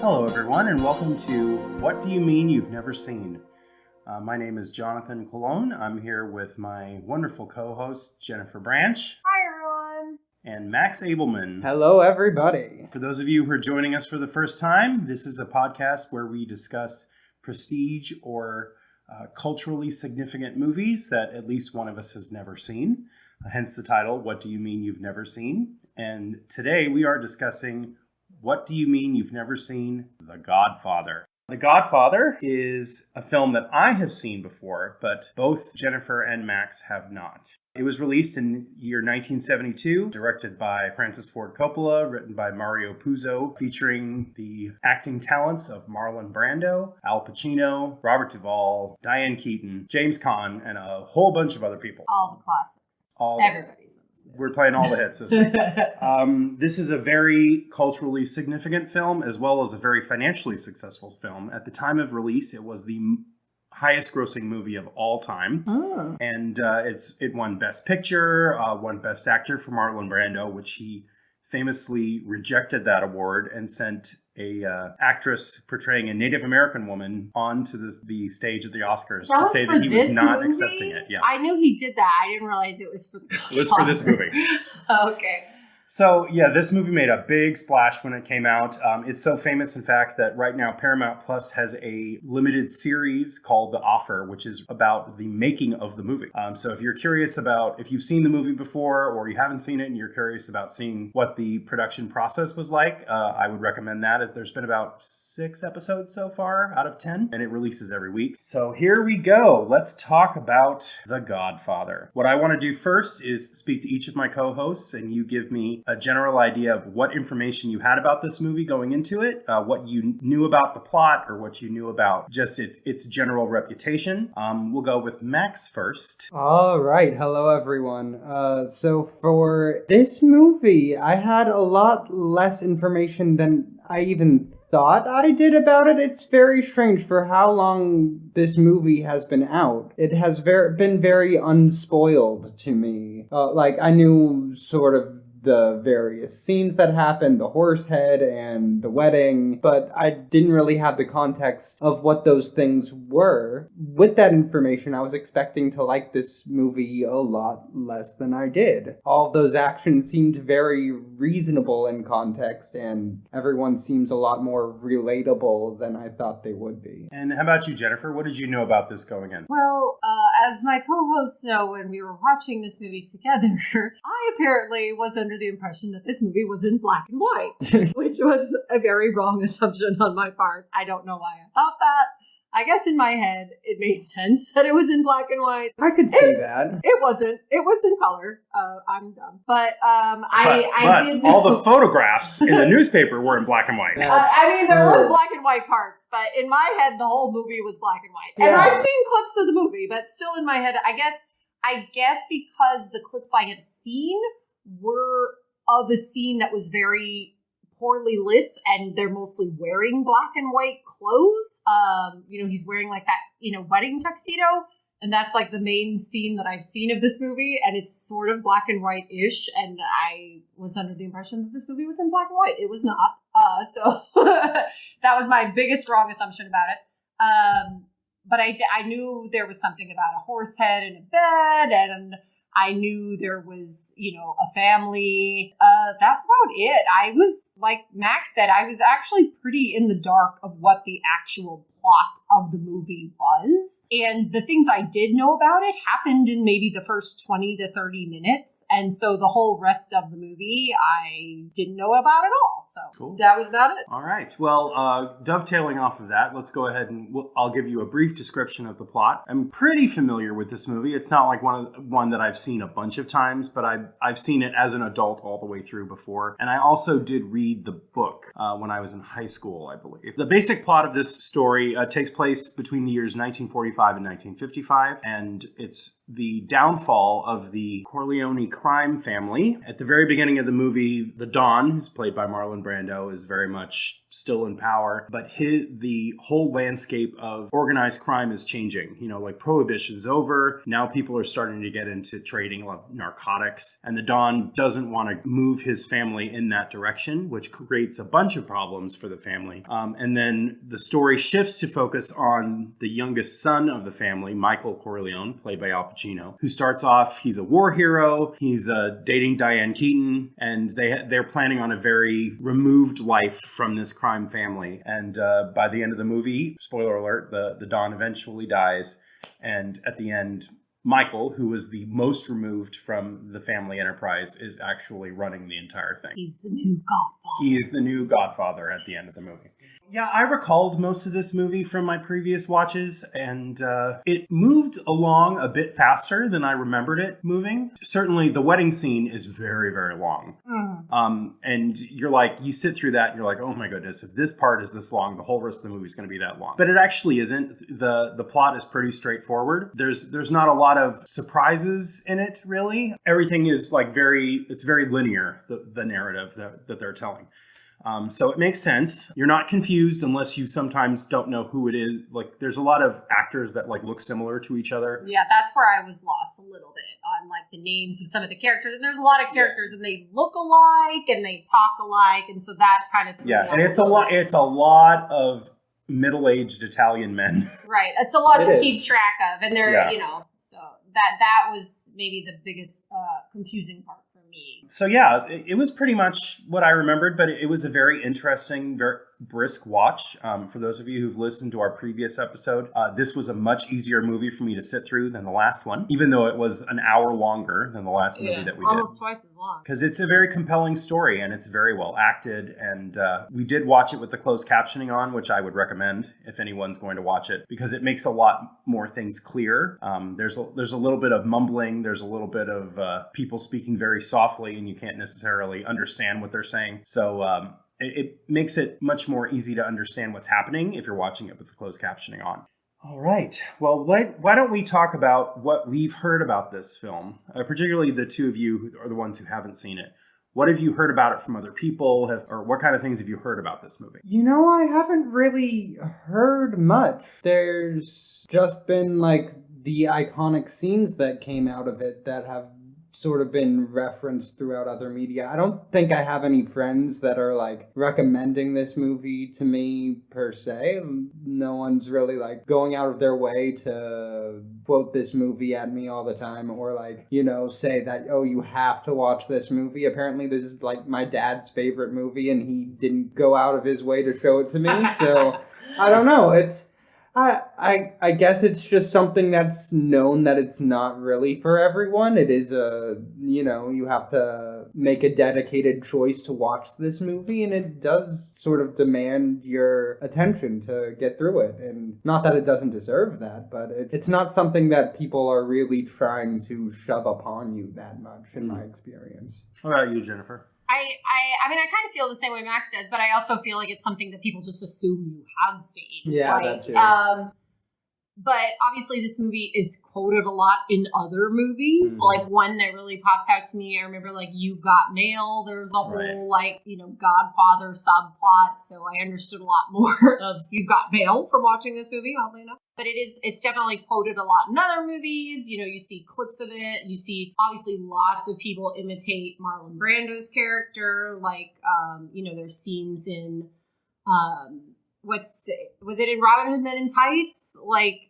Hello, everyone, and welcome to What Do You Mean You've Never Seen? My name is Jonathan Corleone. I'm here with my wonderful co-host, Jennifer Branch. Hi, everyone. And Max Abelman. Hello, everybody. For those of you who are joining us for the first time, this is a podcast where we discuss prestige or culturally significant movies that at least one of us has never seen. Hence the title, What Do You Mean You've Never Seen? And today we are discussing What Do You Mean You've Never Seen? The Godfather. The Godfather is a film that I have seen before, but both Jennifer and Max have not. It was released in year 1972, directed by Francis Ford Coppola, written by Mario Puzo, featuring the acting talents of Marlon Brando, Al Pacino, Robert Duvall, Diane Keaton, James Caan, and a whole bunch of other people. All the classics. Everybody's in this movie. We're playing all the hits this week. This is a very culturally significant film, as well as a very financially successful film. At the time of release, it was the highest grossing movie of all time. Oh. And it won Best Picture, won Best Actor for Marlon Brando, which he famously rejected that award and sent a actress portraying a Native American woman onto the stage at the Oscars to say that he was not accepting it. Yeah, I knew he did that. I didn't realize it was for the Godfather. It was for this movie. Okay. So, yeah, this movie made a big splash when it came out. It's so famous, in fact, that right now Paramount Plus has a limited series called The Offer, which is about the making of the movie. So if you're curious about, if you've seen the movie before or you haven't seen it and you're curious about seeing what the production process was like, I would recommend that. There's been about 6 episodes so far out of 10, and it releases every week. So here we go. Let's talk about The Godfather. What I want to do first is speak to each of my co-hosts, and you give me a general idea of what information you had about this movie going into it, what you knew about the plot, or what you knew about just its general reputation. We'll go with Max first. All right. Hello, everyone. So for this movie, I had a lot less information than I even thought I did about it. It's very strange for how long this movie has been out. It has been very unspoiled to me. I knew sort of the various scenes that happened, the horse head and the wedding, but I didn't really have the context of what those things were. With that information, I was expecting to like this movie a lot less than I did. All of those actions seemed very reasonable in context, and everyone seems a lot more relatable than I thought they would be. And how about you, Jennifer? What did you know about this going in? Well, as my co-hosts know, when we were watching this movie together, I apparently was under the impression that this movie was in black and white, which was a very wrong assumption on my part. I don't know why I thought that. I guess in my head, it made sense that it was in black and white. I could see that. It wasn't. It was in color. I'm dumb. But I did. All the photographs in the newspaper were in black and white. There was black and white parts, but in my head, the whole movie was black and white. Yeah. And I've seen clips of the movie, but still in my head, I guess because the clips I had seen were of a scene that was very poorly lit, and they're mostly wearing black and white clothes. He's wearing like that, wedding tuxedo, and that's like the main scene that I've seen of this movie, and it's sort of black and white-ish, and I was under the impression that this movie was in black and white. It was not. So that was my biggest wrong assumption about it. But I knew there was something about a horse head and a bed, and I knew there was, a family. That's about it. I was, like Max said, I was actually pretty in the dark of what the actual plot of the movie was. And the things I did know about it happened in maybe the first 20 to 30 minutes. And so the whole rest of the movie, I didn't know about at all. So Cool. That was about it. All right. Well, dovetailing off of that, let's go ahead and I'll give you a brief description of the plot. I'm pretty familiar with this movie. It's not like one that I've seen a bunch of times, but I've seen it as an adult all the way through before. And I also did read the book when I was in high school, I believe. The basic plot of this story takes place between the years 1945 and 1955, and it's the downfall of the Corleone crime family. At the very beginning of the movie, the Don, who's played by Marlon Brando, is very much still in power, but the whole landscape of organized crime is changing. Like prohibition's over. Now people are starting to get into trading a lot of narcotics, and the Don doesn't want to move his family in that direction, which creates a bunch of problems for the family. And then the story shifts to focus on the youngest son of the family, Michael Corleone, played by Al Pacino, who starts off, he's a war hero, he's dating Diane Keaton, and they're planning on a very removed life from this crime family. And by the end of the movie, spoiler alert, the Don eventually dies. And at the end, Michael, who was the most removed from the family enterprise, is actually running the entire thing. He's the new Godfather. He is the new Godfather at the end of the movie. Yeah, I recalled most of this movie from my previous watches, and it moved along a bit faster than I remembered it moving. Certainly, the wedding scene is very, very long. And you sit through that, and you're like, oh my goodness, if this part is this long, the whole rest of the movie is going to be that long. But it actually isn't. The plot is pretty straightforward. There's not a lot of surprises in it, really. Everything is it's very linear, the narrative that they're telling. So it makes sense. You're not confused unless you sometimes don't know who it is. Like, there's a lot of actors that look similar to each other. Yeah, that's where I was lost a little bit on the names of some of the characters. And there's a lot of characters, and they look alike and they talk alike, and so that kind of threw me off and it's a lot. It's a lot of middle-aged Italian men. Right, it's a lot to keep track of, and they're so that was maybe the biggest confusing part. So yeah, it was pretty much what I remembered, but it was a very interesting, very brisk watch. For those of you who've listened to our previous episode, this was a much easier movie for me to sit through than the last one, even though it was an hour longer than the last movie that we did. Almost twice as long. Because it's a very compelling story, and it's very well acted, and we did watch it with the closed captioning on, which I would recommend if anyone's going to watch it, because it makes a lot more things clear. There's a little bit of mumbling, there's a little bit of people speaking very softly, and you can't necessarily understand what they're saying. So it makes it much more easy to understand what's happening if you're watching it with the closed captioning on. All right. Well, why don't we talk about what we've heard about this film, particularly the two of you who are the ones who haven't seen it. What have you heard about it from other people? Or what kind of things have you heard about this movie? I haven't really heard much. There's just been the iconic scenes that came out of it that have sort of been referenced throughout other media. I don't think I have any friends that are recommending this movie to me per se. No one's really going out of their way to quote this movie at me all the time or say that, oh, you have to watch this movie. Apparently this is my dad's favorite movie and he didn't go out of his way to show it to me. So I don't know. I guess it's just something that's known that it's not really for everyone. It is you have to make a dedicated choice to watch this movie, and it does sort of demand your attention to get through it. And not that it doesn't deserve that, but it's not something that people are really trying to shove upon you that much, in my experience. What about you, Jennifer? I mean, I kind of feel the same way Max does, but I also feel like it's something that people just assume you have seen. Yeah, that too. But obviously this movie is quoted a lot in other movies. Mm-hmm. One that really pops out to me, I remember You Got Mail. There's a whole Godfather subplot. So I understood a lot more of You Got Mail from watching this movie, oddly enough. But it's definitely quoted a lot in other movies. You see clips of it. You see, obviously, lots of people imitate Marlon Brando's character. There's scenes in, was it in Robin Hood Men in Tights?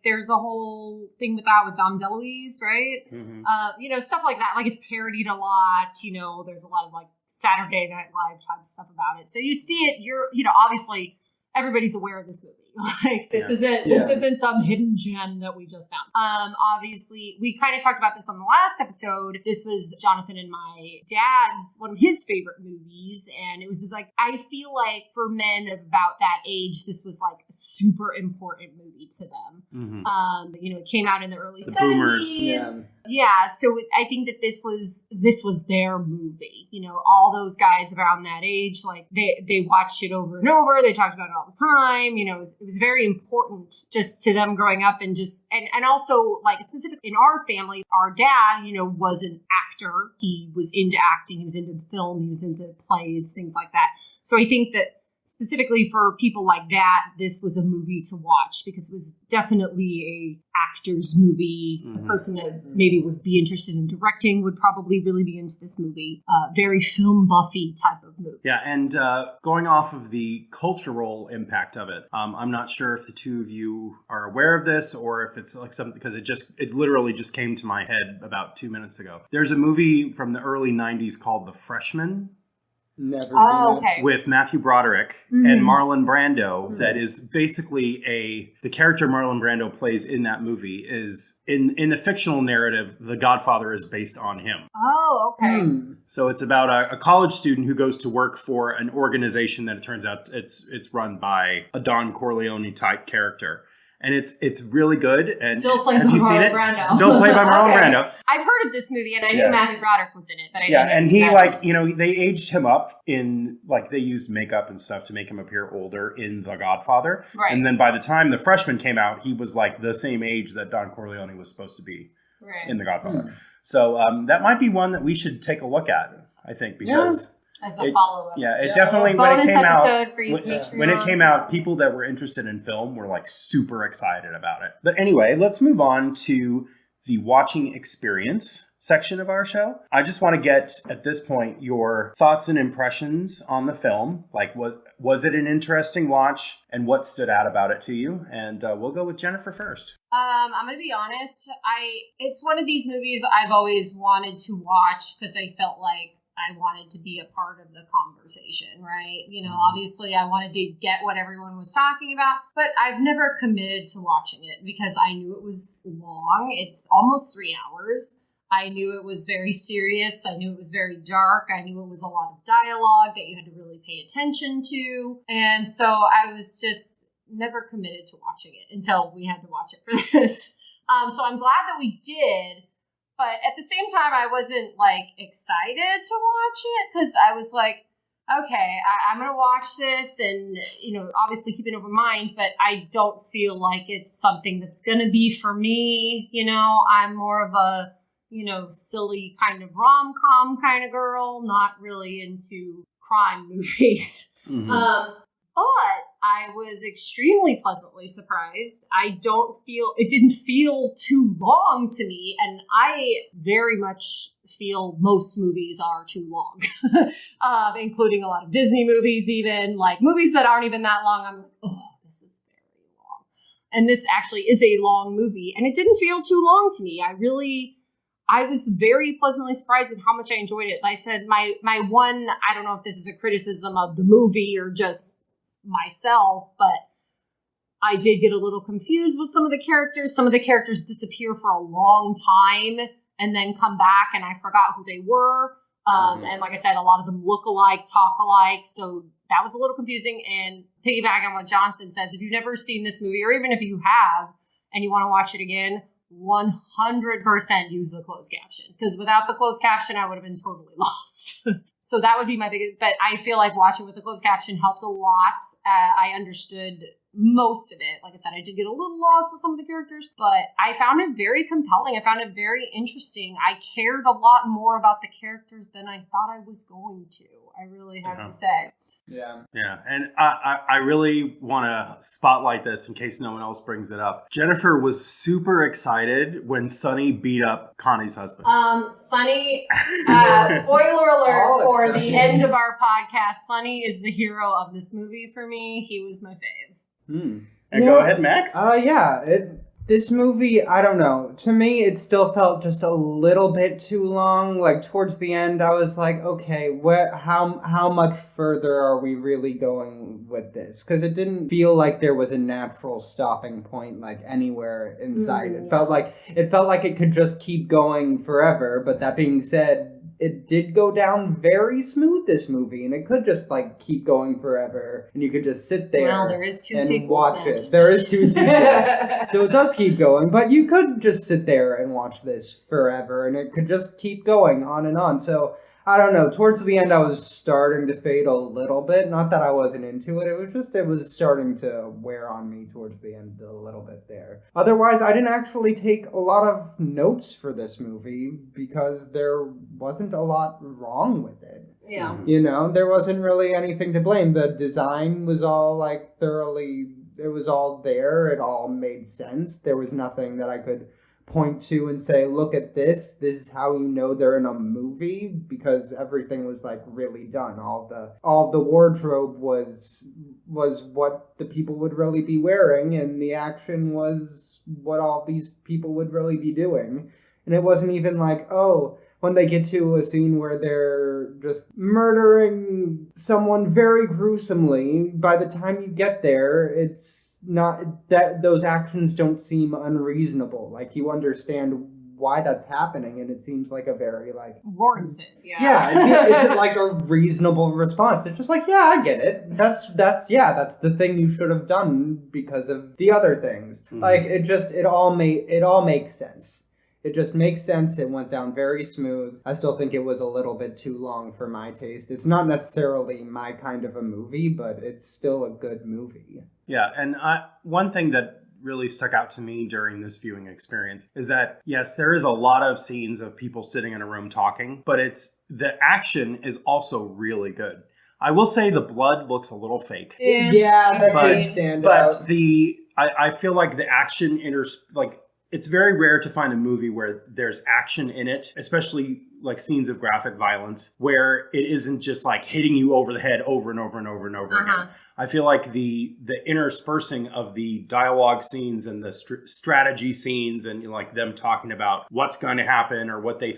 There's a whole thing with that with Dom DeLuise, right? Mm-hmm. Stuff like that. It's parodied a lot. There's a lot of Saturday Night Live type stuff about it. So you see it, obviously everybody's aware of this movie. This isn't some hidden gem that we just found. Obviously, we kind of talked about this on the last episode. This was Jonathan and my dad's, one of his favorite movies. And it was just I feel for men of about that age, this was a super important movie to them. Mm-hmm. It came out in the early 70s. Boomers. Yeah. So I think that this was their movie. All those guys around that age, they watched it over and over. They talked about it all the time. It it was very important just to them growing up and also like specifically in our family, our dad, was an actor. He was into acting. He was into film. He was into plays, things like that. So I think that specifically for people like that, this was a movie to watch because it was definitely a actor's movie. The person that maybe would be interested in directing would probably really be into this movie. Very film buffy type of movie. Yeah, and going off of the cultural impact of it, I'm not sure if the two of you are aware of this or if it's like something, because it literally just came to my head about 2 minutes ago. There's a movie from the early 90s called The Freshman. Never seen it. Okay. With Matthew Broderick and Marlon Brando. That is basically the character Marlon Brando plays in that movie is in the fictional narrative, The Godfather is based on him. Oh, okay. So it's about a college student who goes to work for an organization that it turns out it's run by a Don Corleone type character. And it's really good. And still played by Marlon Brando. Still played by Marlon Brando. I've heard of this movie, and I knew Matthew Broderick was in it, but I didn't know. And he they aged him up in they used makeup and stuff to make him appear older in The Godfather. Right. And then by the time The Freshman came out, he was like the same age that Don Corleone was supposed to be in The Godfather. So that might be one that we should take a look at, I think, because... As a follow-up. Yeah, it definitely, when it came out, people that were interested in film were like super excited about it. But anyway, let's move on to the watching experience section of our show. I just want to get, at this point, your thoughts and impressions on the film. Like, was it an interesting watch, and what stood out about it to you? And we'll go with Jennifer first. I'm going to be honest. It's one of these movies I've always wanted to watch because I felt like I wanted to be a part of the conversation, right? Obviously I wanted to get what everyone was talking about, but I've never committed to watching it because I knew it was long. It's almost 3 hours. I knew it was very serious. I knew it was very dark. I knew it was a lot of dialogue that you had to really pay attention to. And so I was just never committed to watching it until we had to watch it for this. So I'm glad that we did. But at the same time, I wasn't, excited to watch it because I was like, okay, I'm going to watch this and, obviously keep an open mind, but I don't feel like it's something that's going to be for me. I'm more of a, silly kind of rom-com kind of girl, not really into crime movies. But I was extremely pleasantly surprised. It didn't feel too long to me. And I very much feel most movies are too long, including a lot of Disney movies, even like movies that aren't even that long. I'm like, oh, this is very long. And this actually is a long movie. And it didn't feel too long to me. I was very pleasantly surprised with how much I enjoyed it. Like I said, my one, I don't know if this is a criticism of the movie or just myself, but I did get a little confused with some of the characters. Some of the characters disappear for a long time and then come back, and I forgot who they were. And like I said, a lot of them look alike, talk alike, so that was a little confusing. And piggyback on what Jonathan says, if you've never seen this movie, or even if you have and you want to watch it again, 100% use the closed caption, because without the closed caption, I would have been totally lost. So that would be my biggest, but I feel like watching with the closed caption helped a lot. I understood most of it. Like I said, I did get a little lost with some of the characters, but I found it very compelling. I found it very interesting. I cared a lot more about the characters than I thought I was going to. I really have to say. Yeah. And I really want to spotlight this in case no one else brings it up. Jennifer was super excited when Sonny beat up Connie's husband. Sonny, spoiler alert for the end of our podcast, Sonny is the hero of this movie for me. He was my fave. And go ahead, Max. This movie, I don't know. To me, it still felt just a little bit too long. Like, towards the end, I was like, okay, how much further are we really going with this? Because it didn't feel like there was a natural stopping point, like, anywhere inside. It felt like it could just keep going forever. But that being said, it did go down very smooth, this movie, and it could just keep going forever, and you could just sit there. Well, there is two and sequels, watch it. There is 2 sequels, so it does keep going. But you could just sit there and watch this forever, and it could just keep going on and on. So I don't know. Towards the end, I was starting to fade a little bit. Not that I wasn't into it. It was starting to wear on me towards the end a little bit there. Otherwise, I didn't actually take a lot of notes for this movie because there wasn't a lot wrong with it. Yeah. You know, there wasn't really anything to blame. The design was all like thoroughly, it was all there. It all made sense. There was nothing that I could point to and say, look at this is how you know they're in a movie, because everything was like really done. All the wardrobe was what the people would really be wearing, and the action was what all these people would really be doing. And it wasn't even like, oh, when they get to a scene where they're just murdering someone very gruesomely, by the time you get there, it's not that those actions don't seem unreasonable. Like, you understand why that's happening, and it seems like a very like warranted. It's like a reasonable response. It's just like, yeah, I get it. That's the thing you should have done because of the other things. Mm-hmm. Like, it all makes sense. It just makes sense. It went down very smooth. I still think it was a little bit too long for my taste. It's not necessarily my kind of a movie, but it's still a good movie. Yeah, and one thing that really stuck out to me during this viewing experience is that, yes, there is a lot of scenes of people sitting in a room talking, but the action is also really good. I will say the blood looks a little fake. Yeah, that did stand out. But I feel like the action it's very rare to find a movie where there's action in it, especially like scenes of graphic violence, where it isn't just like hitting you over the head over and over and over and over again. I feel like the interspersing of the dialogue scenes and the strategy scenes and like them talking about what's going to happen or what they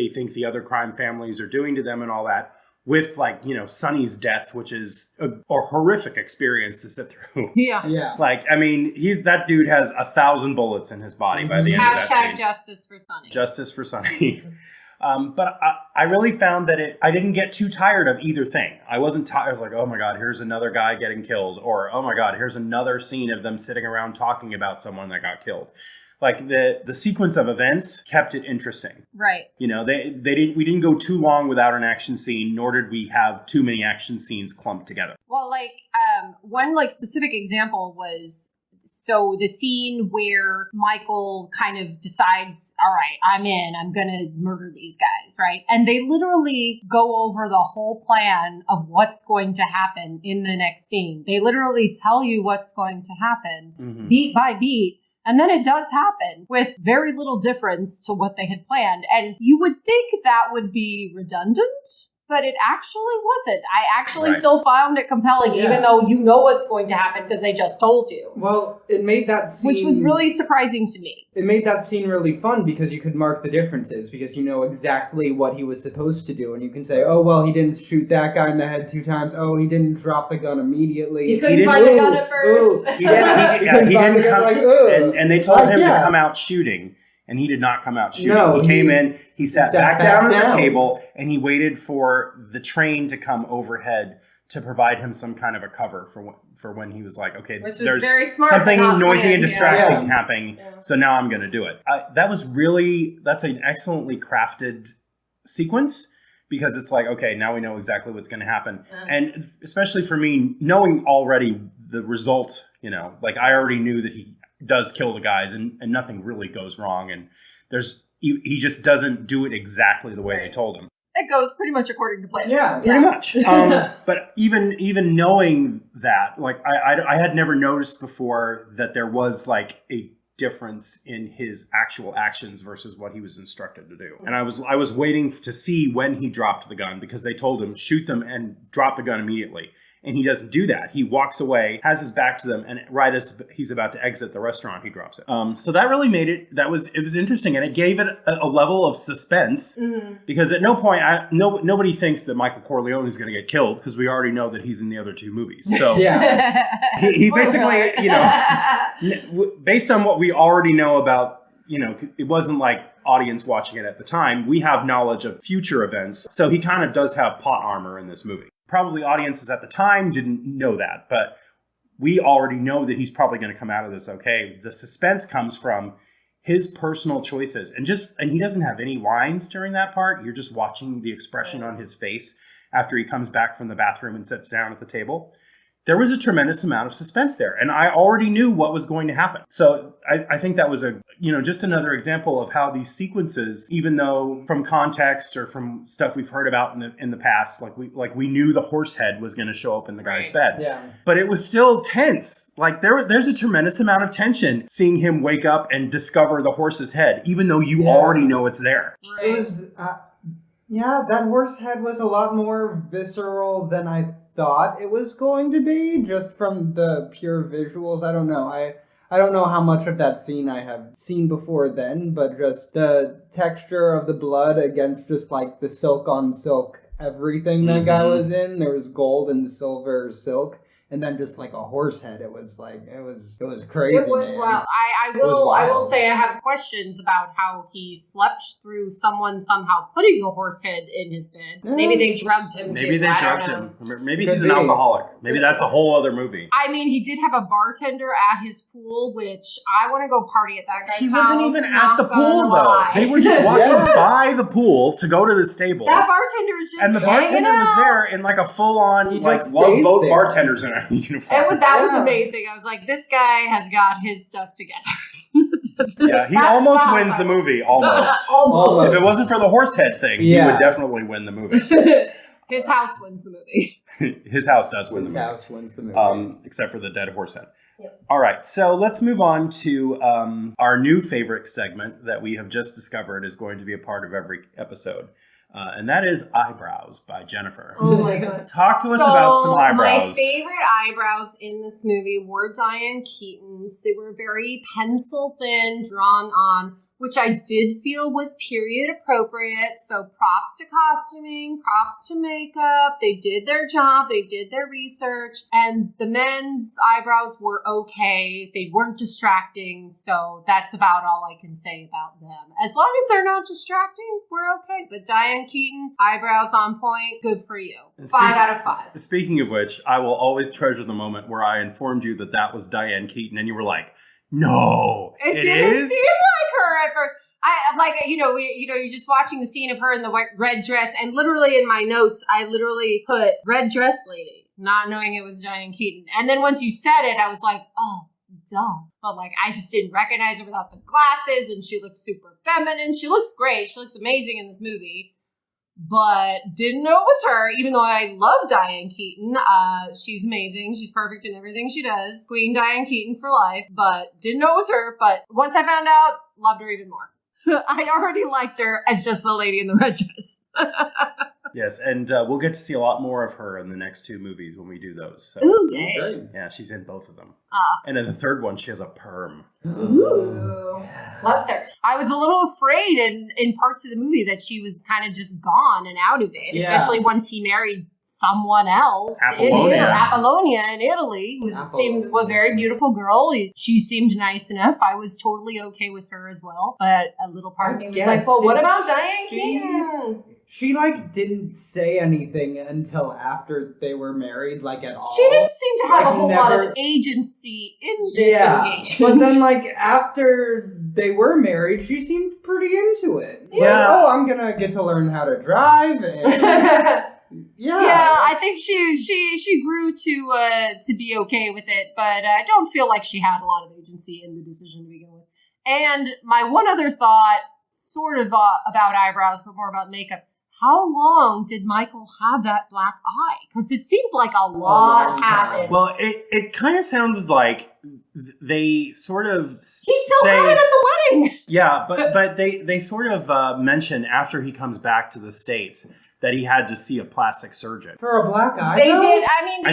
think the other crime families are doing to them and all that, with like, you know, Sonny's death, which is a horrific experience to sit through. Yeah. Like, I mean, that dude has 1,000 bullets in his body by the end of that scene. # justice for Sonny. Justice for Sonny. But I really found that I didn't get too tired of either thing. I wasn't tired. I was like, oh my God, here's another guy getting killed. Or, oh my God, here's another scene of them sitting around talking about someone that got killed. Like the sequence of events kept it interesting. Right. You know, we didn't go too long without an action scene, nor did we have too many action scenes clumped together. Well, like one like specific example was, so the scene where Michael kind of decides, all right, I'm going to murder these guys, right? And they literally go over the whole plan of what's going to happen in the next scene. They literally tell you what's going to happen beat by beat. And then it does happen with very little difference to what they had planned. And you would think that would be redundant, but it actually wasn't. I actually still found it compelling, even though you know what's going to happen because they just told you. Well, it made that scene... Which was really surprising to me. It made that scene really fun because you could mark the differences, because you know exactly what he was supposed to do. And you can say, oh, well, he didn't shoot that guy in the head 2 times. Oh, he didn't drop the gun immediately. He couldn't find the gun at first. He didn't come... And they told him to come out shooting. And he did not come out shooting. No, he came in, he sat back down at the table, and he waited for the train to come overhead to provide him some kind of a cover for when he was like, okay, there's something noisy and distracting happening, so now I'm going to do it. That's an excellently crafted sequence, because it's like, okay, now we know exactly what's going to happen. And especially for me, knowing already the result, you know, like I already knew that he does kill the guys and nothing really goes wrong, and he just doesn't do it exactly the way they told him. It goes pretty much according to plan. Yeah, pretty much. But even knowing that, like I had never noticed before that there was like a difference in his actual actions versus what he was instructed to do. And I was waiting to see when he dropped the gun, because they told him shoot them and drop the gun immediately. And he doesn't do that. He walks away, has his back to them, and right as he's about to exit the restaurant, he drops it. So that really made it. It was interesting, and it gave it a level of suspense, because at no point nobody thinks that Michael Corleone is going to get killed, because we already know that he's in the other 2 movies. So he basically, you know, based on what we already know about, you know, it wasn't like audience watching it at the time. We have knowledge of future events, so he kind of does have plot armor in this movie. Probably audiences at the time didn't know that, but we already know that he's probably going to come out of this okay. The suspense comes from his personal choices. And he doesn't have any lines during that part. You're just watching the expression on his face after he comes back from the bathroom and sits down at the table. There was a tremendous amount of suspense there, and I already knew what was going to happen. So I think that was just another example of how these sequences, even though from context or from stuff we've heard about in the past, like we knew the horse head was going to show up in the guy's bed, but it was still tense. Like there's a tremendous amount of tension seeing him wake up and discover the horse's head, even though you already know it's there. It was, that horse head was a lot more visceral than I thought it was going to be, just from the pure visuals. I don't know. I don't know how much of that scene I have seen before then, but just the texture of the blood against just like the silk on silk everything that guy was in. There was gold and silver silk. And then just like a horse head, it was crazy. It was man. wild. I will say I have questions about how he slept through someone somehow putting a horse head in his bed. Maybe they drugged him. Maybe they drugged him. Maybe he's an alcoholic. Maybe that's a whole other movie. I mean, he did have a bartender at his pool, which I want to go party at that guy's house. He wasn't even at the pool though. They were just walking by the pool to go to the stables. That bartender was just and the bartender was there in like a full-on Love Boat bartender's in a uniform. That was amazing. I was like, this guy has got his stuff together. Yeah, he almost wins the movie. Almost. If it wasn't for the horse head thing, he would definitely win the movie. His house wins the movie. His house does win the movie. His house wins the movie. Except for the dead horse head. Yep. All right, so let's move on to our new favorite segment that we have just discovered is going to be a part of every episode. And that is Eyebrows by Jennifer. Oh my god. Talk to us about some eyebrows. My favorite eyebrows in this movie were Diane Keaton's. They were very pencil thin, drawn on, which I did feel was period appropriate. So props to costuming, props to makeup. They did their job. They did their research. And the men's eyebrows were okay. They weren't distracting. So that's about all I can say about them. As long as they're not distracting, we're okay. But Diane Keaton, eyebrows on point. Good for you. 5 out of 5. Speaking of which, I will always treasure the moment where I informed you that was Diane Keaton. And you were like, no, it didn't seem like her at first. You're just watching the scene of her in the red dress, and literally in my notes, I literally put red dress lady, not knowing it was Diane Keaton. And then once you said it, I was like, oh, duh. But I just didn't recognize her without the glasses, and she looks super feminine. She looks great. She looks amazing in this movie. But didn't know it was her, even though I love Diane Keaton. She's amazing. She's perfect in everything she does. Queen Diane Keaton for life. But didn't know it was her. But once I found out, loved her even more. I already liked her as just the lady in the red dress. Yes, and we'll get to see a lot more of her in the next 2 movies when we do those. So. Ooh, yay. Yeah, she's in both of them. And then the third one, she has a perm. Ooh. Loves her. I was a little afraid in parts of the movie that she was kind of just gone and out of it, especially once he married someone else. Apollonia in Italy, who seemed a very beautiful girl. She seemed nice enough. I was totally okay with her as well. But a little part of me was like, well, what about Diane Keaton? She didn't say anything until after they were married, at all. She didn't seem to have a whole lot of agency in this engagement. But then after they were married, she seemed pretty into it. Yeah. I'm gonna get to learn how to drive and I think she grew to be okay with it, but I don't feel like she had a lot of agency in the decision to begin with. And my one other thought, sort of about eyebrows, but more about makeup. How long did Michael have that black eye? Because it seemed like a lot happened. Well, it kind of sounded like they sort of he still had it at the wedding. Yeah, but they sort of mention after he comes back to the States that he had to see a plastic surgeon for a black eye. They did. I mean,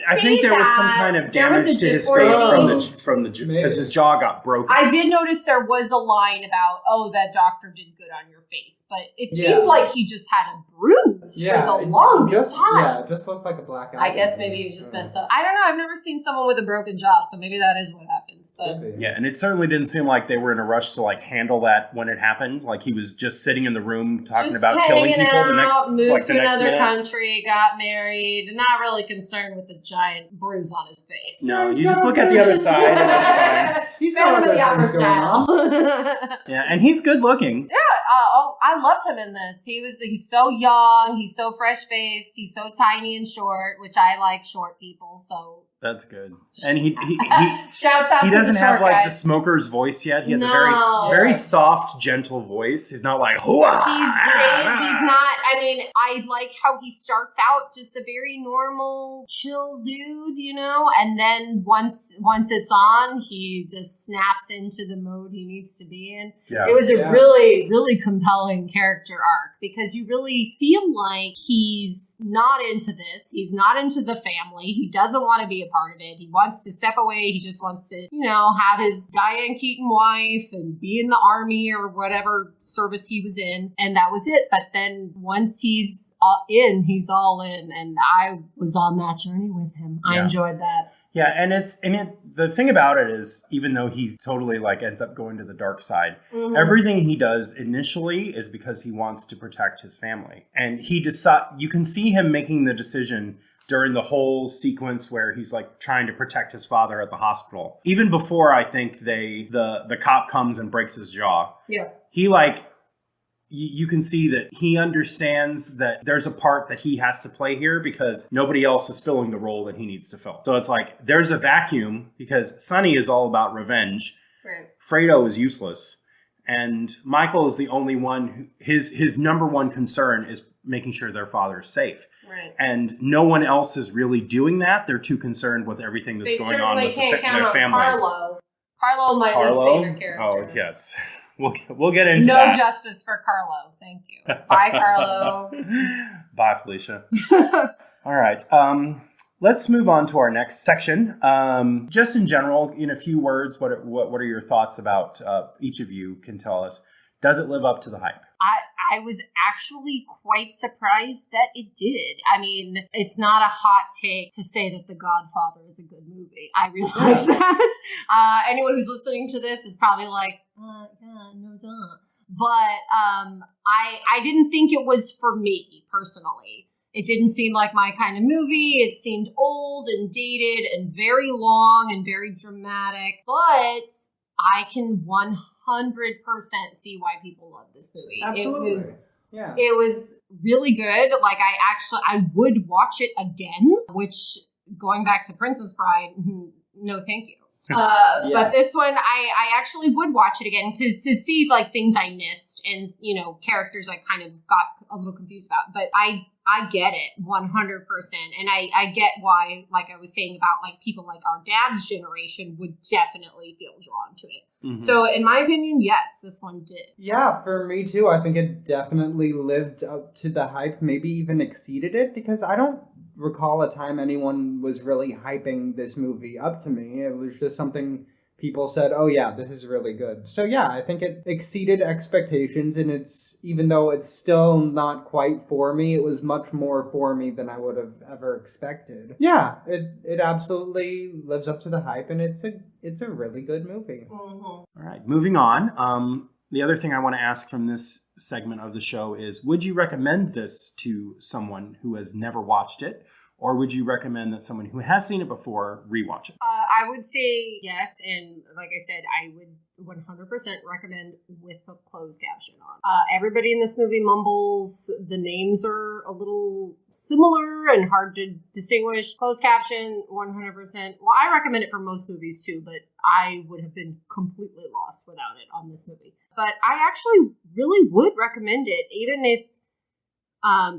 I think there was some kind of damage to his face from the because his jaw got broken. I did notice there was a line about, that doctor did good on your face, but it seemed like he just had a bruise for the longest time. Yeah, it just looked like a black eye. I guess maybe he was just messed up. I don't know. I've never seen someone with a broken jaw, so maybe that is what happened. happens. But yeah, and it certainly didn't seem like they were in a rush to like handle that when it happened. Like he was just sitting in the room talking about killing people. Moved to another country, got married, not really concerned with the giant bruise on his face. No, you just look at the other side and that's fine. He's Phantom of the Opera style. Yeah, and he's good looking. Yeah, I loved him in this. He's so young, he's so fresh faced, he's so tiny and short, which I like short people, so that's good. And he shouts out. He doesn't have like the smoker's voice yet. He has a very soft, gentle voice. He's not like hooah. He's great. He's not. I mean, I like how he starts out just a very normal, chill dude, and then once it's on, he just snaps into the mode he needs to be in. Yeah. It was a really, really compelling character arc because you really feel like he's not into this. He's not into the family. He doesn't want to be a part of it. He wants to step away. He just wants to, have his Diane Keaton wife and be in the army or whatever service he was in. And that was it. But then once he's he's all in. And I was on that journey with him. I enjoyed that. Yeah, and the thing about it is, even though he totally ends up going to the dark side, everything he does initially is because he wants to protect his family. And you can see him making the decision during the whole sequence where he's trying to protect his father at the hospital. Even before I think the cop comes and breaks his jaw. Yeah. He you can see that he understands that there's a part that he has to play here because nobody else is filling the role that he needs to fill. So it's there's a vacuum because Sonny is all about revenge. Right. Fredo is useless. And Michael is the only one his number one concern is making sure their father is safe. Right. And no one else is really doing that. They're too concerned with everything that's going on with their families. Carlo, my least favorite character. Oh, yes. We'll get into no that. No justice for Carlo. Thank you. Bye, Carlo. Bye, Felicia. All right. Let's move on to our next section. Just in general, in a few words, what are your thoughts about each of you can tell us? Does it live up to the hype? I was actually quite surprised that it did. I mean, it's not a hot take to say that The Godfather is a good movie. I realize that. Anyone who's listening to this is probably yeah, no duh. But I didn't think it was for me, personally. It didn't seem like my kind of movie. It seemed old and dated and very long and very dramatic. But I can 100% see why people love this movie. Absolutely. It was really good. I would watch it again, which going back to Princess Bride, no thank you. But this one, I actually would watch it again to see things I missed and, characters I kind of got a little confused about. But I get it 100%. And I get why, I was saying about people like our dad's generation would definitely feel drawn to it. Mm-hmm. So in my opinion, yes, this one did. Yeah, for me too. I think it definitely lived up to the hype, maybe even exceeded it, because I don't recall a time anyone was really hyping this movie up to me. It was just something people said, oh yeah, this is really good. So yeah, I think it exceeded expectations, and even though it's still not quite for me, it was much more for me than I would have ever expected. Yeah, it absolutely lives up to the hype, and it's a really good movie. Mm-hmm. All right, moving on. The other thing I want to ask from this segment of the show is, would you recommend this to someone who has never watched it? Or would you recommend that someone who has seen it before rewatch it? I would say yes. And like I said, I would 100% recommend with a closed caption on. Everybody in this movie mumbles. The names are a little similar and hard to distinguish. Closed caption, 100%. Well, I recommend it for most movies too, but I would have been completely lost without it on this movie. But I actually really would recommend it, even if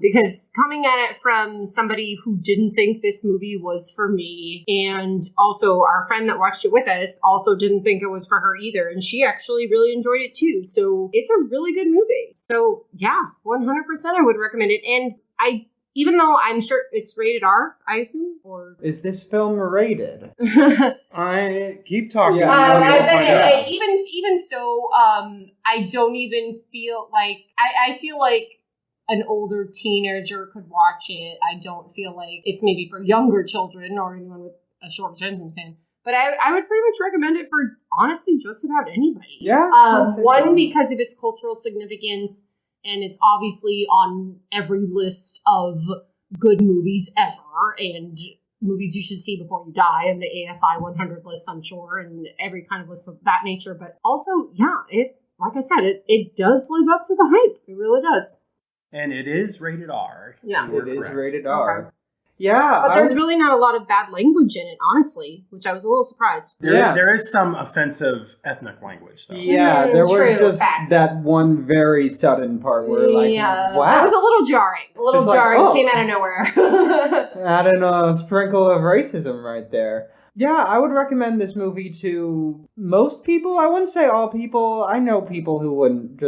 because coming at it from somebody who didn't think this movie was for me, and also our friend that watched it with us also didn't think it was for her either, and she actually really enjoyed it too. So it's a really good movie. So yeah, 100% I would recommend it. And even though I'm sure it's rated R, I assume, or is this film rated? I keep talking. Yeah, even so, I don't even feel like I feel like an older teenager could watch it. I don't feel like it's maybe for younger children or anyone with a short attention span. But I would pretty much recommend it for, honestly, just about anybody. Yeah. One, because of its cultural significance, and it's obviously on every list of good movies ever, and movies you should see before you die, and the AFI 100 list, I'm sure, and every kind of list of that nature. But also, like I said, it does live up to the hype. It really does. And it is rated R. Yeah. It is correct. rated R. Okay. Yeah. But there's really not a lot of bad language in it, honestly, which I was a little surprised. There is some offensive ethnic language, though. Yeah, there was True, just facts. that one very sudden part where, like, That wow. was a little jarring. It's like, Came out of nowhere. Adding a sprinkle of racism right there. Yeah, I would recommend this movie to most people. I wouldn't say all people. I know people who wouldn't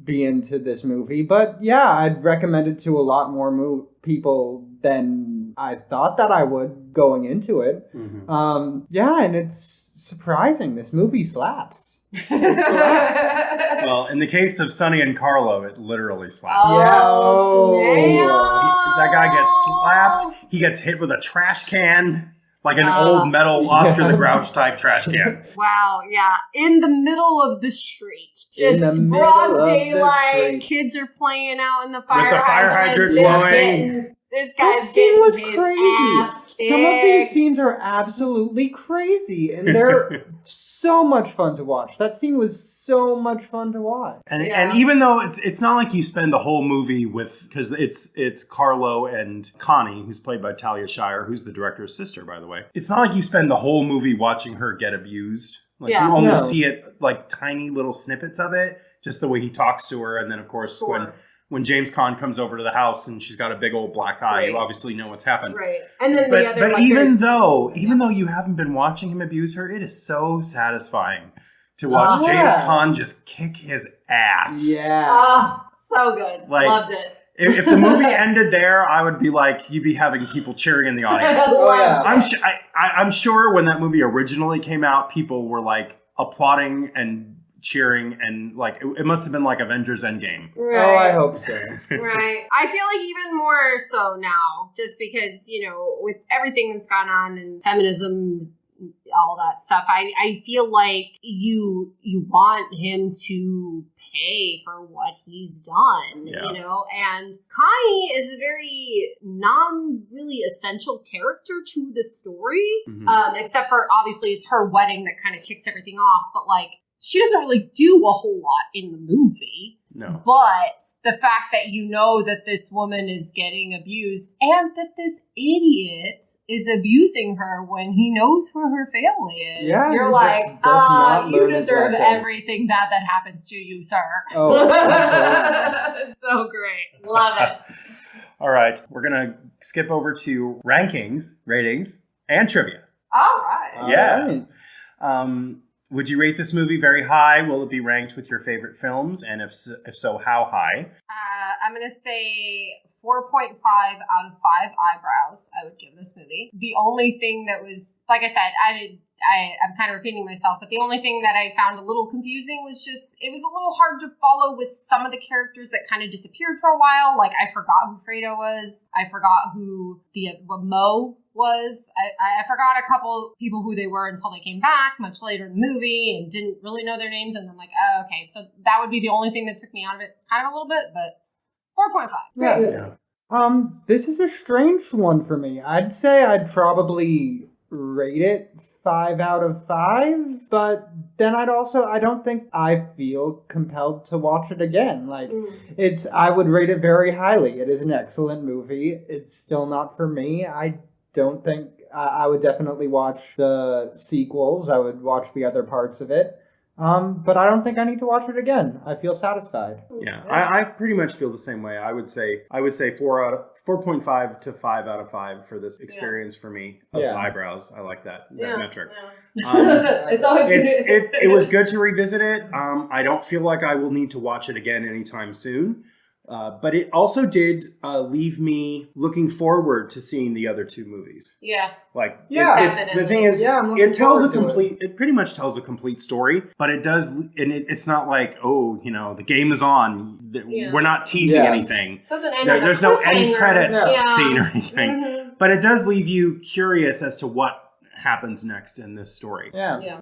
be into this movie. But yeah, I'd recommend it to a lot more people than I thought that I would going into it. Mm-hmm. Yeah, and it's surprising. This movie slaps. Well, in the case of Sonny and Carlo, it literally slaps. That guy gets slapped. He gets hit with a trash can. Like an old metal Oscar the Grouch type trash can. Wow, yeah. In the middle of the street. Just broad daylight. Kids are playing out in the fire hydrant. With the fire hydrant blowing. This guy's that scene was getting crazy. Some of these scenes are absolutely crazy, and they're so much fun to watch. That scene was so much fun to watch. And even though it's not like you spend the whole movie because it's Carlo and Connie, who's played by Talia Shire, who's the director's sister, by the way. It's not like you spend the whole movie watching her get abused. Like you only see it like tiny little snippets of it, just the way he talks to her, and then of course when James Caan comes over to the house and she's got a big old black eye, you obviously know what's happened. Right. And then but even though you haven't been watching him abuse her, it is so satisfying to watch James Caan just kick his ass. Yeah. Oh, so good. Loved it. If the movie ended there, I would be like, you'd be having people cheering in the audience. I'm sure when that movie originally came out, people were like applauding and cheering, and like it must have been like Avengers Endgame. Right. Oh, I hope so. Right. I feel like even more so now, just because, with everything that's gone on and feminism, all that stuff, I feel like you want him to pay for what he's done, and Connie is a very really essential character to the story, except for obviously it's her wedding that kind of kicks everything off, but like she doesn't really do a whole lot in the movie. No. But the fact that that this woman is getting abused and that this idiot is abusing her when he knows who her family is. Yeah, you're like, you deserve everything that happens to you, sir. Oh, absolutely. So great. Love it. All right. We're going to skip over to rankings, ratings, and trivia. All right. Yeah. All right. Would you rate this movie very high? Will it be ranked with your favorite films? And if so, how high? I'm going to say 4.5 out of 5 eyebrows I would give this movie. The only thing that was, like I said, I'm kind of repeating myself, but the only thing that I found a little confusing was just, it was a little hard to follow with some of the characters that kind of disappeared for a while. Like, I forgot who Fredo was. I forgot who Mo was. I forgot a couple people who they were until they came back much later in the movie and didn't really know their names. And I'm like, oh, okay. So that would be the only thing that took me out of it kind of a little bit, but 4.5. Yeah. This is a strange one for me. I'd say I'd probably rate it 5 out of 5, but then I don't think I feel compelled to watch it again. Like, I would rate it very highly. It is an excellent movie. It's still not for me. I don't think I would definitely watch the sequels. I would watch the other parts of it. But I don't think I need to watch it again. I feel satisfied. Yeah, I pretty much feel the same way. I would say 4.5 to 5 out of 5 for this experience for me of eyebrows. I like that metric. Yeah. It's always good. It was good to revisit it. I don't feel like I will need to watch it again anytime soon. But it also did leave me looking forward to seeing the other two movies. Yeah. The thing is, it pretty much tells a complete story, but it does, and it's not like, the game is on. We're not teasing anything. Doesn't end there's no end credits scene or anything. But it does leave you curious as to what happens next in this story. Yeah.